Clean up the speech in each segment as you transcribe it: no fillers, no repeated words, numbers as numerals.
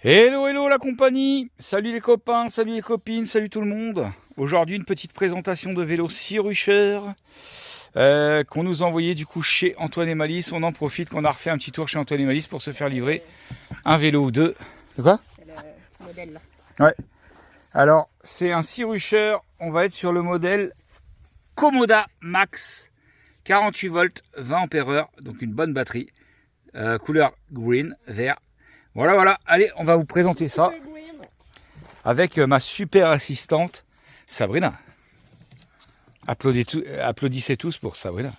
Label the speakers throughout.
Speaker 1: Hello, hello la compagnie. Salut les copains, salut les copines, salut tout le monde. Aujourd'hui une petite présentation de vélo Sirucher qu'on nous a envoyé du coup chez Antoine et Malice. On en profite qu'on a refait un petit tour chez Antoine et Malice pour se faire livrer un vélo ou deux. De quoi?
Speaker 2: C'est le modèle là.
Speaker 1: Ouais. Alors c'est un Sirucher, on va être sur le modèle Komoda Max 48 volts 20 ampères, donc une bonne batterie. Couleur green, vert. Voilà, allez, on va vous présenter ça avec ma super assistante Sabrina. Applaudissez tous pour Sabrina.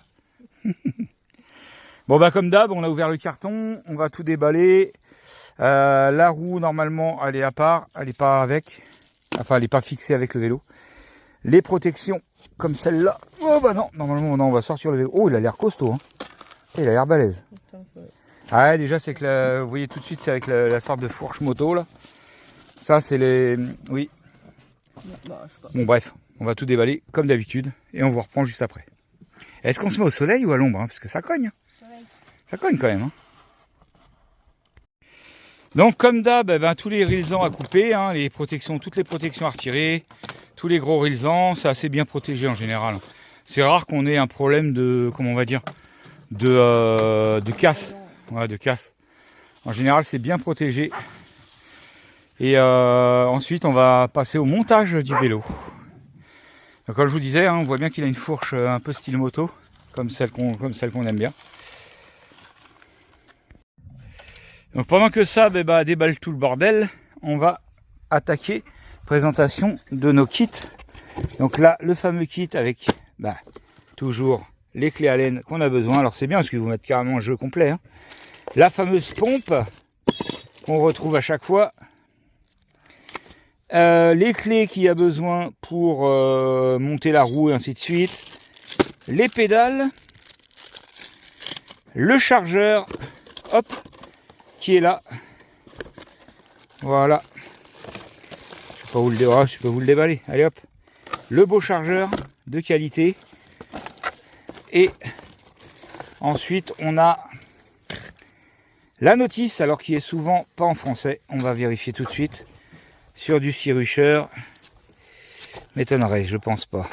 Speaker 1: Bon bah comme d'hab, on a ouvert le carton, on va tout déballer. La roue normalement elle est à part, elle n'est pas avec, enfin elle n'est pas fixée avec le vélo. Les protections comme celle-là, oh bah non, normalement non, on va sortir le vélo. Oh il a l'air costaud, hein. Il a l'air balèze. Ah ouais, déjà c'est que vous voyez tout de suite c'est avec la sorte de fourche moto là. Ça c'est les... Oui. Bon bref, on va tout déballer comme d'habitude et on vous reprend juste après. Est-ce qu'on se met au soleil ou à l'ombre, hein, parce que ça cogne. Ça cogne quand même. Hein. Donc comme d'hab, tous les rilsans à couper, hein, les protections, toutes les protections à retirer, tous les gros rilsans, c'est assez bien protégé en général. C'est rare qu'on ait un problème de, comment on va dire, de casse. Ouais, de casse. En général, c'est bien protégé. Et ensuite, on va passer au montage du vélo. Donc, comme je vous disais, hein, on voit bien qu'il a une fourche un peu style moto, comme celle qu'on aime bien. Donc, pendant que ça déballe tout le bordel, on va attaquer présentation de nos kits. Donc là, le fameux kit avec toujours les clés Allen qu'on a besoin. Alors, c'est bien parce que vous mettez carrément un jeu complet. Hein. La fameuse pompe qu'on retrouve à chaque fois. Les clés qu'il y a besoin pour monter la roue et ainsi de suite. Les pédales. Le chargeur. Hop. Qui est là. Voilà. Je peux vous le déballer. Allez hop. Le beau chargeur de qualité. Et ensuite on a la notice, alors qui est souvent pas en français, on va vérifier tout de suite. Sur du Sirucher, m'étonnerait, je pense pas.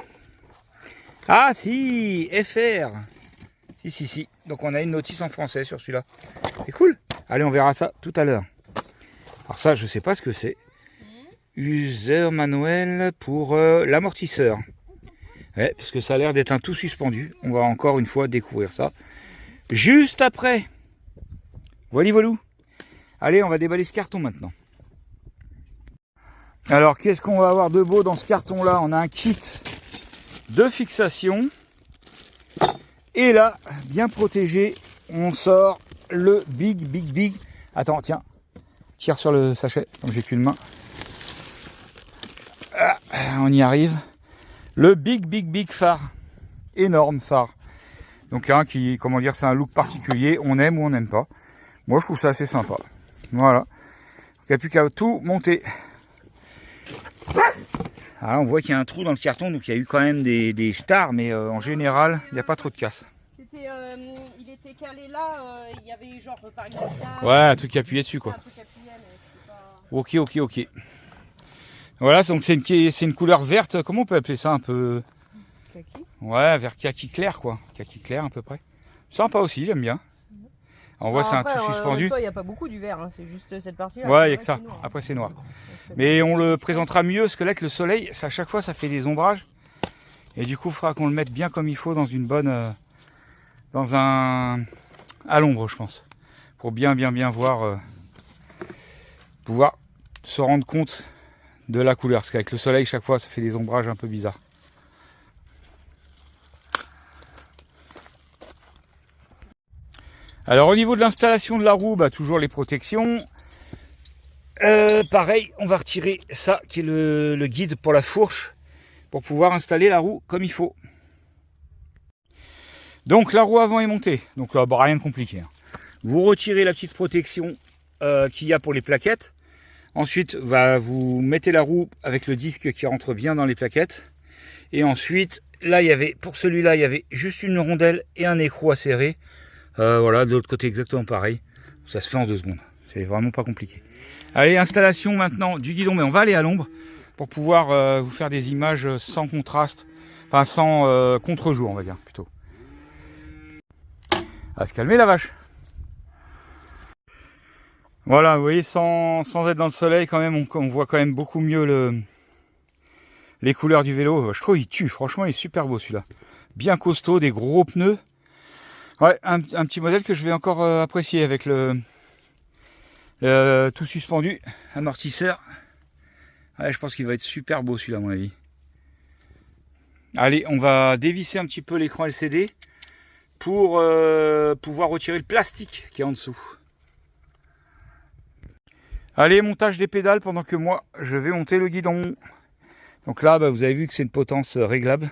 Speaker 1: Ah si, FR. Si. Donc on a une notice en français sur celui-là. C'est cool. Allez, on verra ça tout à l'heure. Alors ça, je sais pas ce que c'est. User manuel pour l'amortisseur. Ouais, parce que ça a l'air d'être un tout suspendu. On va encore une fois découvrir ça. Juste après. Voilà. Allez, on va déballer ce carton maintenant. Alors, qu'est-ce qu'on va avoir de beau dans ce carton-là? On a un kit de fixation. Et là, bien protégé, on sort le big. Attends, tiens. Tire sur le sachet, comme j'ai qu'une main. Ah, on y arrive. Le big phare. Énorme phare. Donc, qui, comment dire, c'est un look particulier. On aime ou on n'aime pas. Moi, je trouve ça assez sympa. Voilà. Il n'y a plus qu'à tout monter. Alors, on voit qu'il y a un trou dans le carton, donc il y a eu quand même des stars, mais en général, il n'y a pas trop de casse.
Speaker 2: Il était calé là, il y avait genre par exemple ça.
Speaker 1: Ouais, un truc appuyé dessus, quoi. Ok. Voilà, donc c'est une couleur verte, comment on peut appeler ça, un peu...
Speaker 2: Kaki.
Speaker 1: Ouais, vert kaki clair, quoi. Kaki clair, à peu près. Sympa aussi, j'aime bien. On voit, c'est un tout suspendu.
Speaker 2: Il n'y a pas beaucoup du vert, hein. C'est juste cette partie-là.
Speaker 1: Ouais, il n'y a que ça. Après, c'est noir. Mais on le présentera mieux, parce que là, avec le soleil, à chaque fois, ça fait des ombrages. Et du coup, il faudra qu'on le mette bien comme il faut dans une bonne... à l'ombre, je pense. Pour bien voir... pouvoir se rendre compte de la couleur. Parce qu'avec le soleil, chaque fois, ça fait des ombrages un peu bizarres. Alors au niveau de l'installation de la roue, toujours les protections. Pareil, on va retirer ça qui est le guide pour la fourche pour pouvoir installer la roue comme il faut. Donc la roue avant est montée, donc rien de compliqué. Hein. Vous retirez la petite protection qu'il y a pour les plaquettes. Ensuite, vous mettez la roue avec le disque qui rentre bien dans les plaquettes. Et ensuite, là pour celui-là, il y avait juste une rondelle et un écrou à serrer. Voilà, de l'autre côté exactement pareil. Ça se fait en 2 secondes. C'est vraiment pas compliqué. Allez, installation maintenant du guidon, mais on va aller à l'ombre pour pouvoir vous faire des images sans contraste, enfin sans contre-jour, on va dire plutôt. À se calmer la vache. Voilà, vous voyez, sans être dans le soleil quand même, on voit quand même beaucoup mieux les couleurs du vélo. Je trouve qu'il tue, franchement il est super beau celui-là. Bien costaud, des gros pneus. Ouais, un petit modèle que je vais encore apprécier avec le tout suspendu, amortisseur. Ouais, je pense qu'il va être super beau celui-là à mon avis. Allez, on va dévisser un petit peu l'écran LCD pour pouvoir retirer le plastique qui est en dessous. Allez, montage des pédales pendant que moi je vais monter le guidon. Donc là, vous avez vu que c'est une potence réglable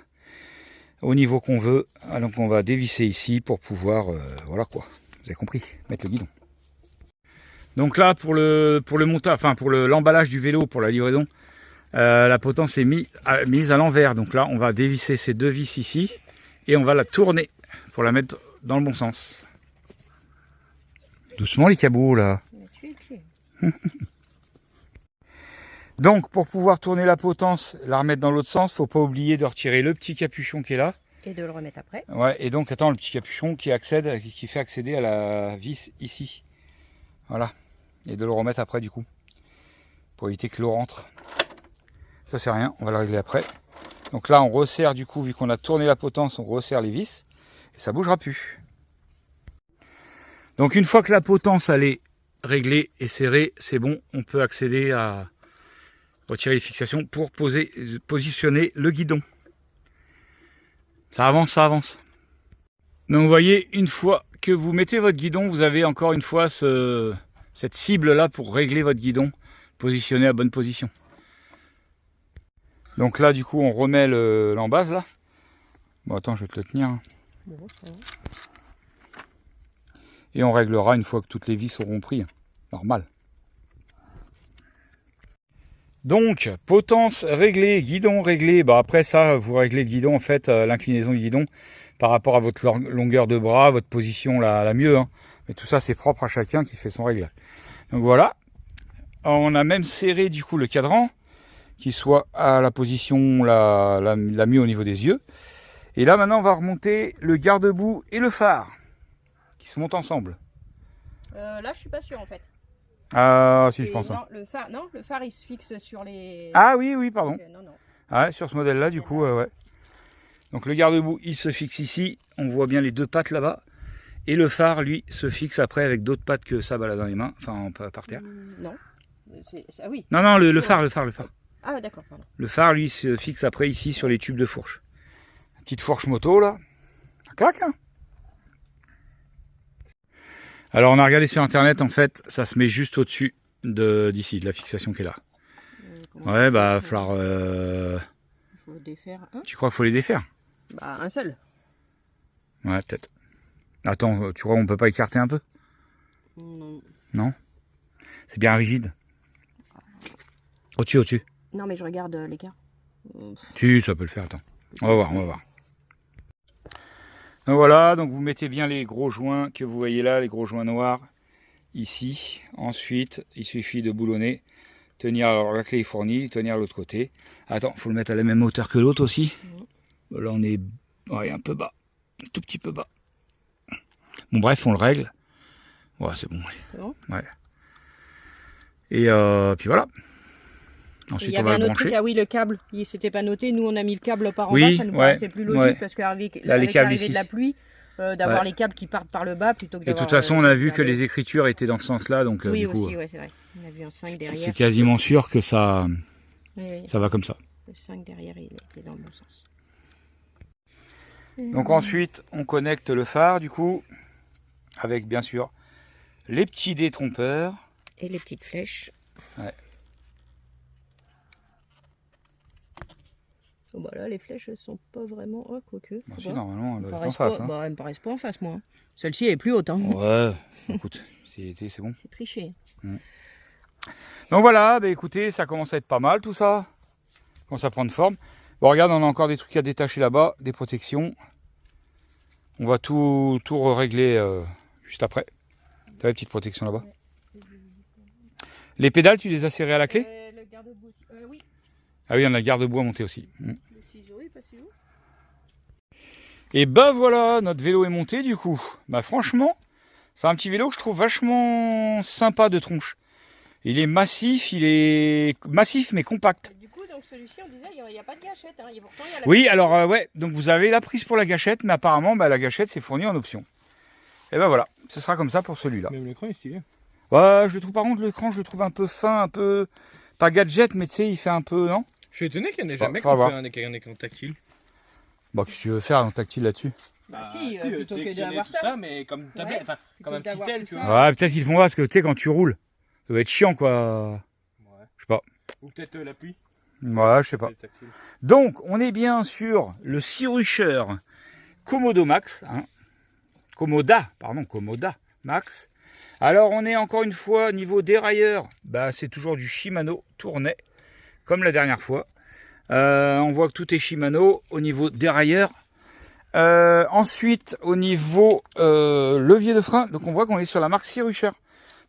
Speaker 1: au niveau qu'on veut. Donc on va dévisser ici pour pouvoir, voilà quoi, vous avez compris, mettre le guidon. Donc là pour le montage, enfin pour l'emballage du vélo, pour la livraison, la potence est mise à l'envers. Donc là on va dévisser ces deux vis ici et on va la tourner pour la mettre dans le bon sens. Doucement les cabots là. Donc pour pouvoir tourner la potence, la remettre dans l'autre sens, faut pas oublier de retirer le petit capuchon qui est là.
Speaker 2: Et de le remettre après.
Speaker 1: Ouais, et donc attends, le petit capuchon qui fait accéder à la vis ici. Voilà. Et de le remettre après du coup. Pour éviter que l'eau rentre. Ça c'est rien, on va le régler après. Donc là on resserre du coup, vu qu'on a tourné la potence, on resserre les vis. Et ça bougera plus. Donc une fois que la potence elle est réglée et serrée, c'est bon, on peut accéder à retirer les fixations pour positionner le guidon. Ça avance, ça avance. Donc vous voyez, une fois que vous mettez votre guidon, vous avez encore une fois cette cible là pour régler votre guidon, positionner à bonne position. Donc là du coup on remet l'embase là. Bon attends, je vais te le tenir.
Speaker 2: Bon, ça va.
Speaker 1: Et on réglera une fois que toutes les vis auront pris. Normal. Donc, potence réglée, guidon réglé. Après ça, vous réglez le guidon, en fait, l'inclinaison du guidon par rapport à votre longueur de bras, votre position la mieux. Hein. Mais tout ça, c'est propre à chacun qui fait son réglage. Donc voilà. On a même serré du coup le cadran, qui soit à la position la mieux au niveau des yeux. Et là, maintenant, on va remonter le garde-boue et le phare, qui se montent ensemble.
Speaker 2: Là, je suis pas sûre en fait.
Speaker 1: Ah, si, je
Speaker 2: Et
Speaker 1: pense.
Speaker 2: Non, le phare, il se fixe sur les...
Speaker 1: Ah oui, pardon.
Speaker 2: Non.
Speaker 1: Ah ouais, sur ce modèle-là, du coup, ouais. Donc le garde-boue, il se fixe ici. On voit bien les deux pattes là-bas. Et le phare, lui, se fixe après avec d'autres pattes que ça balade dans les mains. Enfin, par terre.
Speaker 2: Non. Ah oui.
Speaker 1: Non, le phare.
Speaker 2: Ah d'accord, pardon.
Speaker 1: Le phare, lui, se fixe après ici sur les tubes de fourche. Petite fourche moto, là. Clac, hein. Alors on a regardé sur internet, en fait, ça se met juste au-dessus d'ici, de la fixation qui est là. Ouais, il va falloir...
Speaker 2: Il faut défaire un.
Speaker 1: Tu crois qu'il faut les défaire?
Speaker 2: Bah un seul.
Speaker 1: Ouais, peut-être. Attends, tu crois qu'on peut pas écarter un peu?
Speaker 2: Non.
Speaker 1: Non? C'est bien rigide. Au-dessus.
Speaker 2: Non mais je regarde l'écart.
Speaker 1: Si, ça peut le faire, attends. On va voir. Donc voilà, donc vous mettez bien les gros joints que vous voyez là, les gros joints noirs, ici. Ensuite, il suffit de boulonner, tenir, alors la clé est fournie, tenir l'autre côté. Attends, il faut le mettre à la même hauteur que l'autre aussi. Là on est un peu bas, un tout petit peu bas. Bon bref, on le règle. Ouais, c'est bon.
Speaker 2: C'est bon ?
Speaker 1: Ouais. Et puis voilà. Ensuite,
Speaker 2: il y avait un autre truc, ah oui, le câble, il s'était pas noté. Nous, on a mis le câble par en bas, ça nous paraissait plus logique parce qu'avec l'arrivée de la pluie, d'avoir les câbles qui partent par le bas plutôt que d'avoir...
Speaker 1: Et de toute façon, on a vu que les écritures étaient dans ce sens-là, donc
Speaker 2: oui,
Speaker 1: du
Speaker 2: aussi,
Speaker 1: coup,
Speaker 2: ouais, c'est vrai. On a vu un 5 derrière.
Speaker 1: C'est quasiment sûr que ça va comme ça.
Speaker 2: Le 5 derrière, il est dans le bon sens.
Speaker 1: Donc ensuite, on connecte le phare, du coup, avec bien sûr les petits détrompeurs.
Speaker 2: Et les petites flèches.
Speaker 1: Ouais.
Speaker 2: Oh bah là, les flèches, elles sont pas vraiment... Oh, quoique.
Speaker 1: Bah si, normalement, elles doivent être en
Speaker 2: pas,
Speaker 1: face. Hein.
Speaker 2: Bah, elles me paraissent pas en face, moi. Celle-ci, elle est plus haute. Hein.
Speaker 1: Ouais, écoute, c'est bon.
Speaker 2: C'est triché.
Speaker 1: Donc voilà, bah écoutez, ça commence à être pas mal tout ça. Ça commence à prendre forme. Bon, regarde, on a encore des trucs à détacher là-bas, des protections. On va tout régler juste après. T'as les petites protections là-bas? Les pédales, tu les as serrées à la clé?
Speaker 2: Le garde-boue aussi. Oui.
Speaker 1: Ah oui, on a le garde-boue à monter aussi.
Speaker 2: Le ciseau est passé où?
Speaker 1: Et bah voilà, notre vélo est monté du coup. Bah franchement, c'est un petit vélo que je trouve vachement sympa de tronche. Il est massif mais compact.
Speaker 2: Du coup, donc celui-ci, on disait, il n'y a pas de gâchette. Hein. Pourtant, il y a la
Speaker 1: oui, alors ouais, donc vous avez la prise pour la gâchette, mais apparemment la gâchette c'est fourni en option. Et ben voilà, ce sera comme ça pour celui-là.
Speaker 3: Même l'écran est stylé.
Speaker 1: Ouais, je le trouve par contre l'écran, je le trouve un peu fin, un peu pas gadget, mais tu sais, il fait un peu, non?
Speaker 3: Je suis étonné qu'il n'y en ait jamais qui fait un écran tactile.
Speaker 1: Bah, qu'est-ce que tu veux faire en tactile là-dessus?
Speaker 2: Bah si, plutôt que d'avoir ça.
Speaker 3: Mais comme tablette, enfin, comme un petit tel, tu vois.
Speaker 1: Ouais, peut-être qu'ils font parce que tu sais, quand tu roules, ça doit être chiant quoi. Ouais. Je sais pas.
Speaker 3: Ou peut-être l'appui.
Speaker 1: Ouais, je sais pas. Donc, on est bien sur le Cyrusher Komodo Max. Hein. Komoda Max. Alors, on est encore une fois niveau dérailleur. Bah, c'est toujours du Shimano Tournet, comme la dernière fois. On voit que tout est Shimano au niveau dérailleur. Ensuite, au niveau levier de frein, donc on voit qu'on est sur la marque Cyrusher.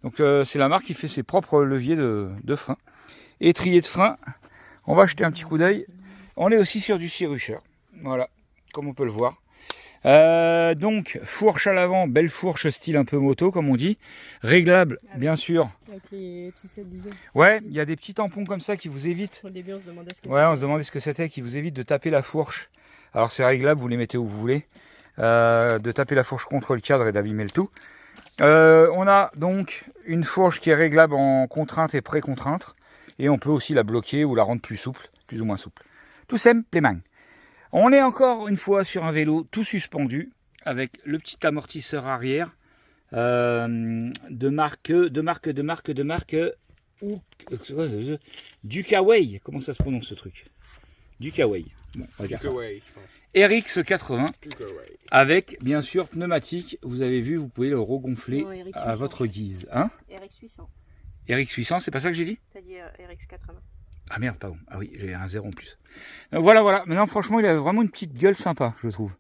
Speaker 1: Donc c'est la marque qui fait ses propres leviers de frein. Étrier de frein, on va jeter un petit coup d'œil. On est aussi sur du Cyrusher. Voilà, comme on peut le voir. Donc fourche à l'avant, belle fourche style un peu moto comme on dit. Réglable, bien sûr.
Speaker 2: Avec les tissets de
Speaker 1: ouais, il y a des petits tampons comme ça qui vous évitent.
Speaker 2: Au début, on se demandait ce que
Speaker 1: on se demandait ce que c'était, qui vous évite de taper la fourche. Alors c'est réglable, vous les mettez où vous voulez. De taper la fourche contre le cadre et d'abîmer le tout. On a donc une fourche qui est réglable en contrainte et pré-contrainte. Et on peut aussi la bloquer ou la rendre plus souple, plus ou moins souple. Tout simplement. On est encore une fois sur un vélo tout suspendu avec le petit amortisseur arrière de marque Ducaway. Comment ça se prononce ce truc? Ducaway. Bon, on va dire ça. RX80 avec bien sûr pneumatique. Vous avez vu, vous pouvez le regonfler à votre guise. Hein?
Speaker 2: RX800.
Speaker 1: RX800, c'est pas ça que j'ai dit?
Speaker 2: T'as dit RX80.
Speaker 1: Ah merde, pardon. Ah oui, j'ai un 0 en plus. Donc voilà. Maintenant, franchement, il a vraiment une petite gueule sympa, je trouve.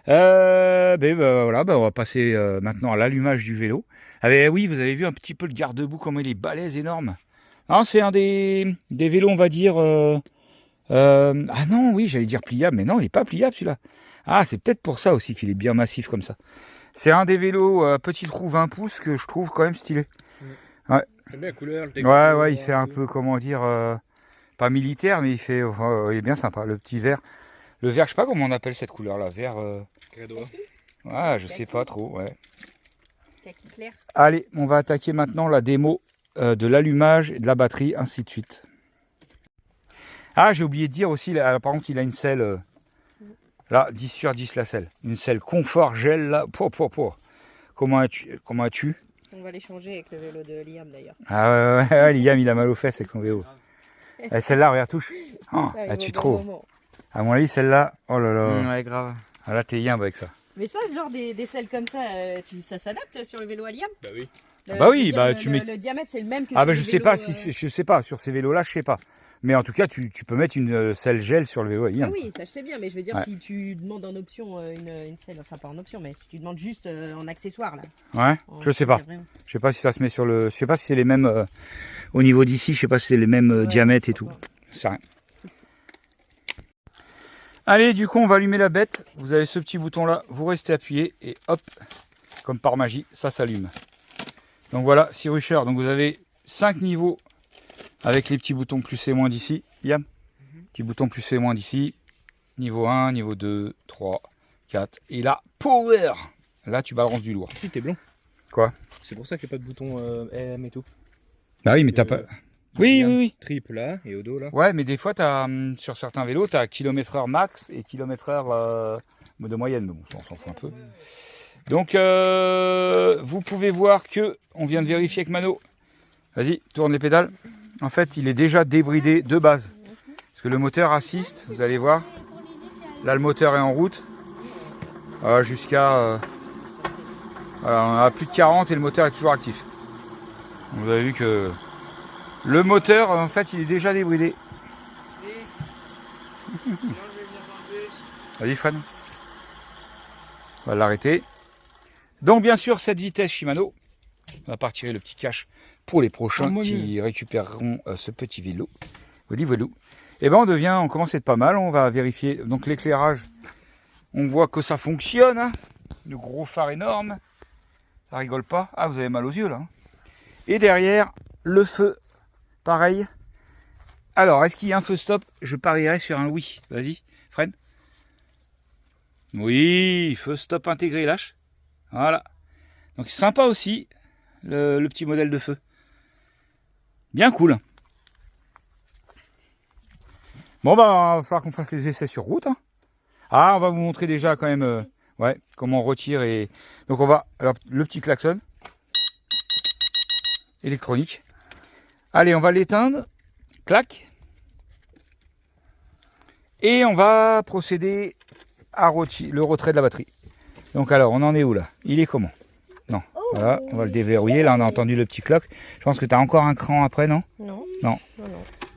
Speaker 1: Voilà, on va passer maintenant à l'allumage du vélo. Oui, vous avez vu un petit peu le garde-boue, comment il est balèze, énorme. C'est un des vélos, on va dire... ah non, oui, j'allais dire pliable, mais non, il n'est pas pliable celui-là. Ah, c'est peut-être pour ça aussi qu'il est bien massif comme ça. C'est un des vélos petite roue 20 pouces que je trouve quand même stylé. Ouais.
Speaker 3: J'aime bien la couleur.
Speaker 1: Ouais, il fait un peu, comment dire, pas militaire, mais il est bien sympa. Le petit vert. Le vert, je sais pas comment on appelle cette couleur là. Vert. Ouais, je sais pas trop, ouais.
Speaker 2: Kaki clair.
Speaker 1: Allez, on va attaquer maintenant la démo de l'allumage et de la batterie, ainsi de suite. Ah, j'ai oublié de dire aussi, là, par contre, il a une selle, là, 10 sur 10 la selle. Une selle confort gel, là, Comment as-tu?
Speaker 2: On va l'échanger avec le vélo de Liam, d'ailleurs.
Speaker 1: Ah ouais, Liam, il a mal aux fesses avec son vélo. Celle-là, regarde, touche. Oh, tu trop. À mon avis, celle-là, oh là là.
Speaker 3: Ouais, grave.
Speaker 1: Ah là, t'es yimbe avec ça.
Speaker 2: Mais ça, genre des selles comme ça, ça s'adapte sur le vélo à Liam?
Speaker 3: Bah oui.
Speaker 1: Tu mets...
Speaker 2: Le diamètre, c'est le même que
Speaker 1: sur
Speaker 2: le
Speaker 1: je sais pas, je sais pas, sur ces vélos-là, je sais pas. Mais en tout cas, tu peux mettre une selle gel sur le vélo.
Speaker 2: Ah oui, ça je sais bien, mais je veux dire, si tu demandes en option une selle, enfin pas en option, mais si tu demandes juste en accessoire là.
Speaker 1: Ouais, je sais pas. Je sais pas si ça se met sur le. Je sais pas si c'est les mêmes au niveau d'ici, je sais pas si c'est les mêmes diamètres et tout. Je sais rien. Allez, du coup, on va allumer la bête. Vous avez ce petit bouton là, vous restez appuyé et hop, comme par magie, ça s'allume. Donc voilà, Cyrusher. Donc vous avez 5 niveaux. Avec les petits boutons plus et moins d'ici, Yam. Petit bouton plus et moins d'ici. Niveau 1, niveau 2, 3, 4. Et là, power! Là, tu balances du lourd.
Speaker 3: Si, t'es blond.
Speaker 1: Quoi?
Speaker 3: C'est pour ça qu'il n'y a pas de bouton M et tout.
Speaker 1: Bah oui, mais t'as pas... Oui.
Speaker 3: Triple là, et au dos là.
Speaker 1: Ouais, mais des fois, sur certains vélos, tu as km/h max et km/h de moyenne. Mais bon, on s'en fout un peu. Donc, vous pouvez voir que on vient de vérifier avec Mano. Vas-y, tourne les pédales. En fait, il est déjà débridé de base. Parce que le moteur assiste, vous allez voir. Là, le moteur est en route. Jusqu'à... voilà, on a plus de 40 et le moteur est toujours actif. Vous avez vu que le moteur, en fait, il est déjà débridé. Vas-y, freine. On va l'arrêter. Donc, bien sûr, cette vitesse Shimano. On va pas retirer le petit cache pour les prochains qui récupéreront ce petit vélo. Voilà. Et ben on commence à être pas mal. On va vérifier. Donc l'éclairage, on voit que ça fonctionne. Hein. Le gros phare énorme. Ça rigole pas. Ah, vous avez mal aux yeux là. Et derrière, le feu. Pareil. Alors, est-ce qu'il y a un feu stop? Je parierais sur un oui. Vas-y, freine. Oui, feu stop intégré, lâche. Voilà. Donc sympa aussi, le petit modèle de feu. Bien cool. Bon bah, il va falloir qu'on fasse les essais sur route. Hein. Ah, on va vous montrer déjà quand même comment on retire. Et donc on va, alors le petit klaxon électronique. Allez, on va l'éteindre. Clac. Et on va procéder à le retrait de la batterie. Donc alors, on en est où là? Il est comment? Non. Voilà, on va le déverrouiller. Là, on a entendu le petit cloc. Je pense que tu as encore un cran après, non?
Speaker 2: Non.
Speaker 1: Non.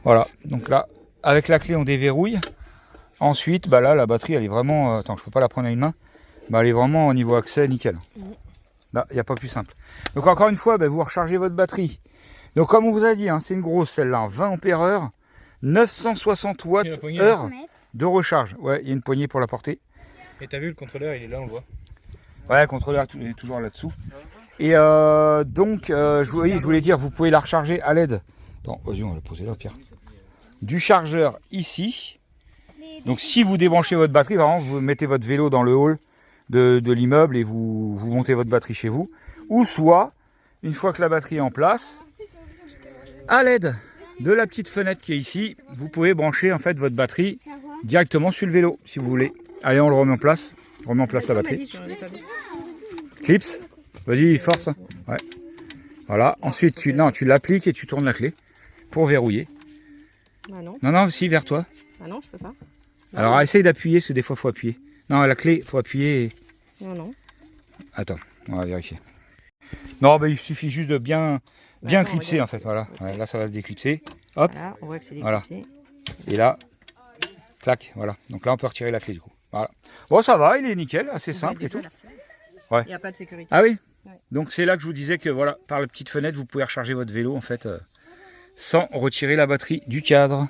Speaker 1: Voilà, donc là, avec la clé, on déverrouille. Ensuite, bah là, la batterie, elle est vraiment... attends, je peux pas la prendre à une main. Bah, elle est vraiment au niveau accès, nickel. Là, il n'y a pas plus simple. Donc encore une fois, bah, vous rechargez votre batterie. Donc comme on vous a dit, hein, c'est une grosse celle-là, 20 ampères-heure, 960 watts heure de recharge. Ouais, il y a une poignée pour la porter.
Speaker 3: Et t'as vu, le contrôleur, il est là, on le voit.
Speaker 1: Ouais, le contrôleur est toujours là-dessous. Et donc, je voulais dire, vous pouvez la recharger à l'aide. Attends, vas-y, on va la poser là, Pierre. Du chargeur ici. Donc si vous débranchez votre batterie, vraiment, vous mettez votre vélo dans le hall de l'immeuble et vous montez votre batterie chez vous. Ou soit, une fois que la batterie est en place, à l'aide de la petite fenêtre qui est ici, vous pouvez brancher en fait votre batterie directement sur le vélo si vous voulez. Allez, on le remet en place. On remet en place la batterie. Clips. Vas-y, force. Ouais. Voilà. Ensuite, tu l'appliques et tu tournes la clé pour verrouiller.
Speaker 2: Bah non.
Speaker 1: Non, si, vers toi.
Speaker 2: Ah non, je peux pas.
Speaker 1: Alors, essaye d'appuyer, parce que des fois, il faut appuyer. Non, la clé, il faut appuyer.
Speaker 2: Non.
Speaker 1: Attends, on va vérifier. Non, il suffit juste de bien clipser, en fait. Voilà. Ouais, là, ça va se déclipser. Hop.
Speaker 2: Voilà, on voit que c'est déclipsé.
Speaker 1: Voilà. Et là, clac, voilà. Donc là, on peut retirer la clé, du coup. Voilà. Bon, ça va, il est nickel, assez simple et tout.
Speaker 2: Ouais. Il n'y a pas de sécurité.
Speaker 1: Ah oui. Ouais. Donc c'est là que je vous disais que voilà, par la petite fenêtre, vous pouvez recharger votre vélo en fait sans retirer la batterie du cadre.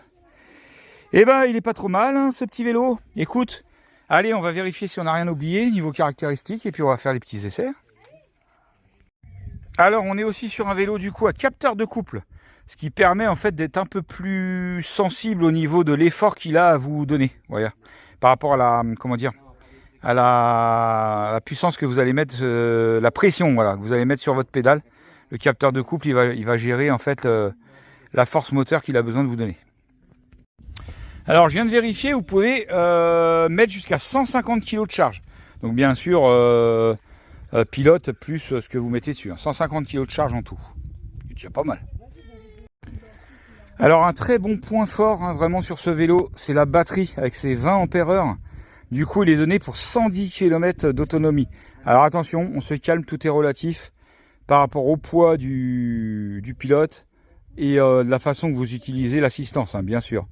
Speaker 1: Et ben, il est pas trop mal hein, ce petit vélo. Écoute, allez, on va vérifier si on n'a rien oublié niveau caractéristiques et puis on va faire des petits essais. Alors, on est aussi sur un vélo du coup à capteur de couple, ce qui permet en fait d'être un peu plus sensible au niveau de l'effort qu'il a à vous donner. Voilà. Par rapport à la puissance que vous allez mettre, la pression que vous allez mettre sur votre pédale. Le capteur de couple, il va gérer en fait la force moteur qu'il a besoin de vous donner. Alors je viens de vérifier, vous pouvez mettre jusqu'à 150 kg de charge. Donc bien sûr, pilote plus ce que vous mettez dessus. 150 kg de charge en tout. C'est déjà pas mal. Alors un très bon point fort vraiment sur ce vélo, c'est la batterie avec ses 20 ampères-heure. Du coup, il est donné pour 110 km d'autonomie. Alors attention, on se calme, tout est relatif par rapport au poids du pilote et de la façon que vous utilisez l'assistance, bien sûr.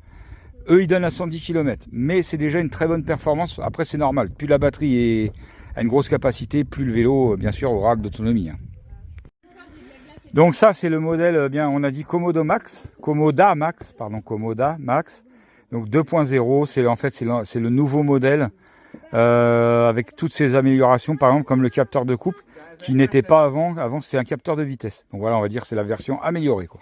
Speaker 1: Eux, ils donnent à 110 km, mais c'est déjà une très bonne performance. Après, c'est normal. Plus la batterie a une grosse capacité, plus le vélo, bien sûr, aura de l'autonomie. Donc ça, c'est le modèle, on a dit Comoda Max. Donc 2.0, c'est le nouveau modèle avec toutes ces améliorations, par exemple comme le capteur de couple qui n'était pas avant. Avant, c'était un capteur de vitesse. Donc voilà, on va dire c'est la version améliorée, quoi.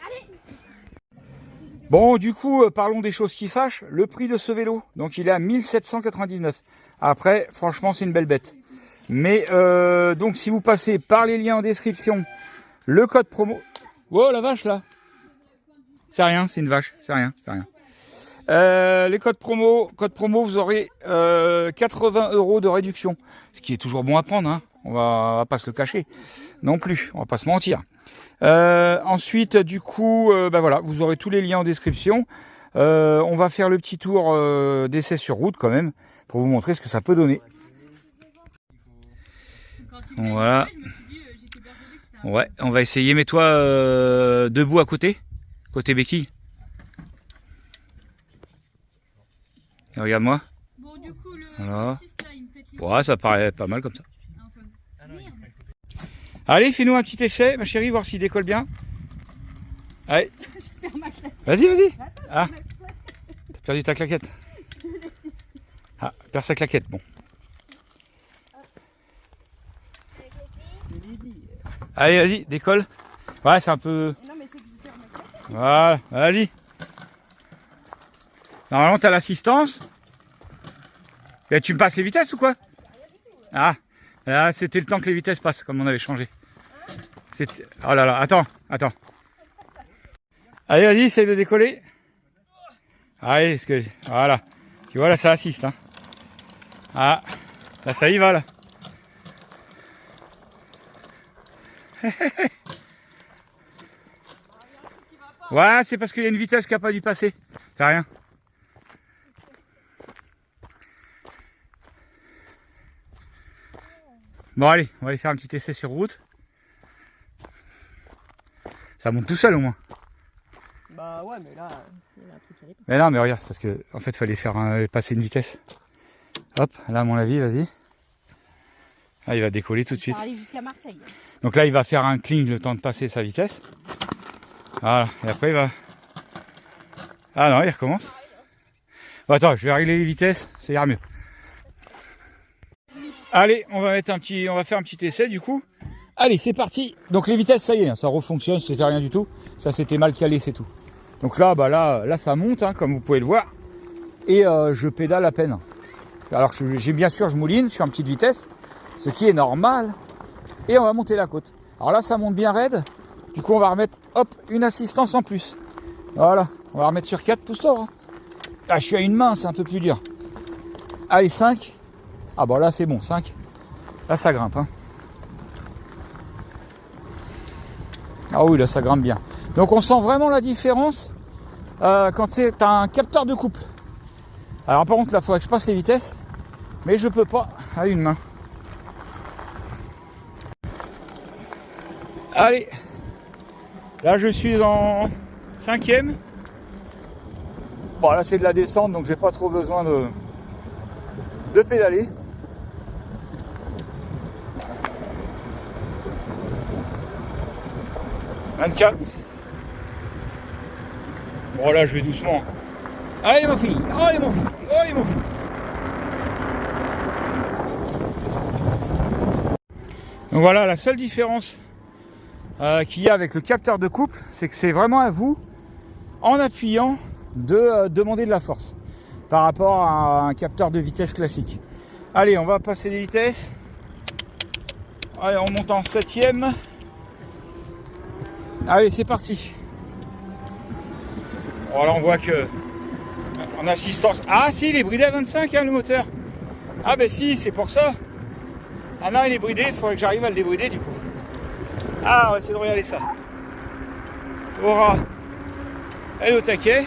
Speaker 1: Bon, du coup, parlons des choses qui fâchent. Le prix de ce vélo, donc il est à 1799. Après, franchement, c'est une belle bête. Mais donc, si vous passez par les liens en description, le code promo... Oh, la vache, là. C'est rien, c'est une vache. C'est rien. Les codes promo, vous aurez 80 € de réduction. Ce qui est toujours bon à prendre, hein. On va pas se le cacher. Non plus, on va pas se mentir. Ensuite, du coup, voilà, vous aurez tous les liens en description. On va faire le petit tour d'essai sur route quand même, pour vous montrer ce que ça peut donner. Voilà. Ouais, on va essayer. Mets-toi debout à côté béquille. Et regarde-moi.
Speaker 4: Bon, du coup,
Speaker 1: voilà. Ouais, ça paraît pas mal comme ça. Allez, fais-nous un petit essai, ma chérie, voir s'il décolle bien. Allez. Vas-y, vas-y. Ah, t'as perdu ta claquette. Ah, perds sa claquette, bon. Allez, vas-y, décolle. Ouais, c'est un peu... Voilà, vas-y. Normalement, t'as l'assistance. Et tu me passes les vitesses ou quoi? Ah, là, c'était le temps que les vitesses passent, comme on avait changé. Oh là là, attends. Allez, vas-y, essaye de décoller. Allez, voilà. Tu vois, là, ça assiste. Hein. Ah, là, ça y va, là. Ouais, c'est parce qu'il y a une vitesse qui n'a pas dû passer. C'est rien. Bon, allez, on va aller faire un petit essai sur route. Ça monte tout seul au moins.
Speaker 2: Bah ouais, mais là, il y a un truc qui arrive.
Speaker 1: Mais non, mais regarde, c'est parce que en fait, il fallait faire passer une vitesse. Hop, là, à mon avis, vas-y. Là, il va décoller tout de suite.
Speaker 2: Ça arrive jusqu'à Marseille.
Speaker 1: Donc là, il va faire un cling le temps de passer sa vitesse. Voilà, et après, il va... Ah non, il recommence. Bon, attends, je vais régler les vitesses, ça ira mieux. Allez, on va faire un petit essai du coup. Allez, c'est parti. Donc les vitesses, ça y est, ça refonctionne, c'était rien du tout. Ça s'était mal calé, c'est tout. Donc là, là, ça monte, hein, comme vous pouvez le voir. Et je pédale à peine. Alors bien sûr, je mouline, je suis en petite vitesse, ce qui est normal. Et on va monter la côte. Alors là, ça monte bien raide. Du coup, on va remettre, hop, une assistance en plus. Voilà, on va remettre sur 4 pouces d'or. Hein. Ah, je suis à une main, c'est un peu plus dur. Allez, 5. Ah bon, là, c'est bon, 5. Là, ça grimpe. Hein. Ah oui, là, ça grimpe bien. Donc, on sent vraiment la différence quand c'est un capteur de couple. Alors, par contre, là, il faudrait que je passe les vitesses. Mais je peux pas à une main. Allez. Là, je suis en 5e. Bon, là, c'est de la descente, donc j'ai pas trop besoin de pédaler. « 24. » Bon, là, je vais doucement. Allez, mon fille. Allez, mon fille. Allez, mon fille. Donc voilà, la seule différence qu'il y a avec le capteur de couple, c'est que c'est vraiment à vous, en appuyant, de demander de la force par rapport à un capteur de vitesse classique. Allez, on va passer des vitesses. Allez, on monte en 7e. Allez, c'est parti. Bon, là, on voit que en assistance... Ah si, il est bridé à 25, hein, le moteur. Ah ben si, c'est pour ça. Ah non, il est bridé, il faudrait que j'arrive à le débrider du coup. Ah, on va essayer de regarder ça. Aura, elle est au taquet.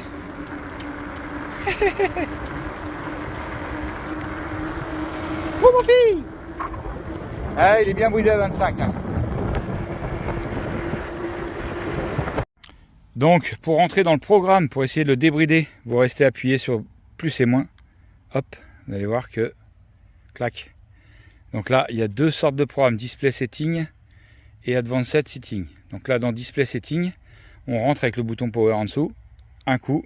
Speaker 1: Oh mon fille. Ah, il est bien bridé à 25. Hein. Donc, pour rentrer dans le programme, pour essayer de le débrider, vous restez appuyé sur plus et moins. Hop, vous allez voir que... Clac. Donc là, il y a deux sortes de programmes, Display Setting et Advanced Setting. Donc là, dans Display Setting, on rentre avec le bouton Power en dessous, un coup.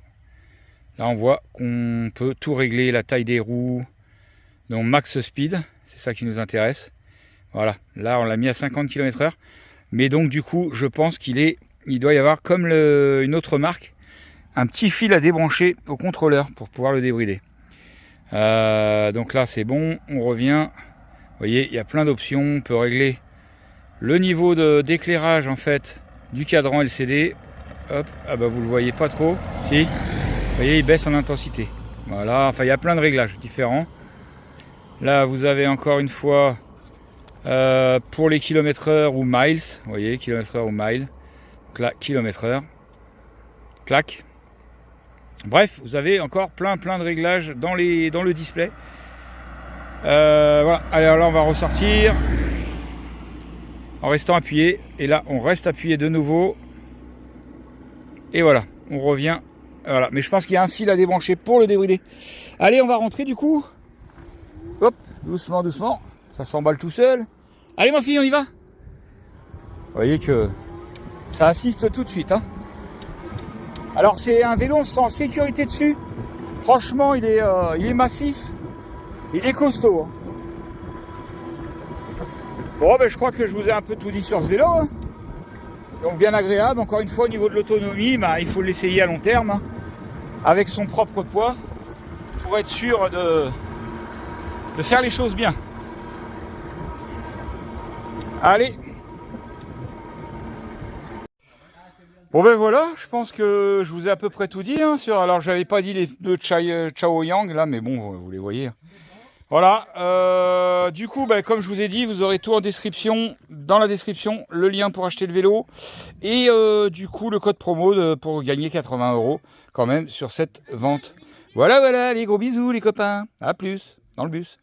Speaker 1: Là, on voit qu'on peut tout régler, la taille des roues, donc Max Speed, c'est ça qui nous intéresse. Voilà, là, on l'a mis à 50 km/h. Mais donc, du coup, je pense il doit y avoir, comme une autre marque, un petit fil à débrancher au contrôleur pour pouvoir le débrider. Donc là, c'est bon, on revient. Vous voyez, il y a plein d'options. On peut régler le niveau d'éclairage en fait du cadran LCD. Hop, ah bah vous le voyez pas trop. Si, vous voyez, il baisse en intensité. Voilà, enfin il y a plein de réglages différents. Là, vous avez encore une fois pour les km/h ou miles. Vous voyez, km/h ou miles. Donc là, km/h. Clac. Bref, vous avez encore plein de réglages dans le display. Voilà, allez, alors là on va ressortir en restant appuyé, et là on reste appuyé de nouveau, et voilà, on revient. Voilà, mais je pense qu'il y a un fil à débrancher pour le débrider. Allez, on va rentrer du coup. Hop, doucement, doucement, ça s'emballe tout seul. Allez ma fille, on y va. Vous voyez que ça assiste tout de suite, hein. Alors c'est un vélo sans sécurité dessus. Franchement, il est massif. Il est costaud. Hein. Bon, ben, je crois que je vous ai un peu tout dit sur ce vélo. Hein. Donc bien agréable. Encore une fois, au niveau de l'autonomie, bah, il faut l'essayer à long terme. Hein, avec son propre poids. Pour être sûr de faire les choses bien. Allez. Bon ben voilà, je pense que je vous ai à peu près tout dit. Hein, alors j'avais pas dit les deux Chaoyang là, mais bon, vous les voyez. Voilà, du coup, ben, comme je vous ai dit, vous aurez tout en description, dans la description, le lien pour acheter le vélo. Et du coup, le code promo pour gagner 80 € quand même sur cette vente. Voilà, les gros bisous les copains. À plus, dans le bus.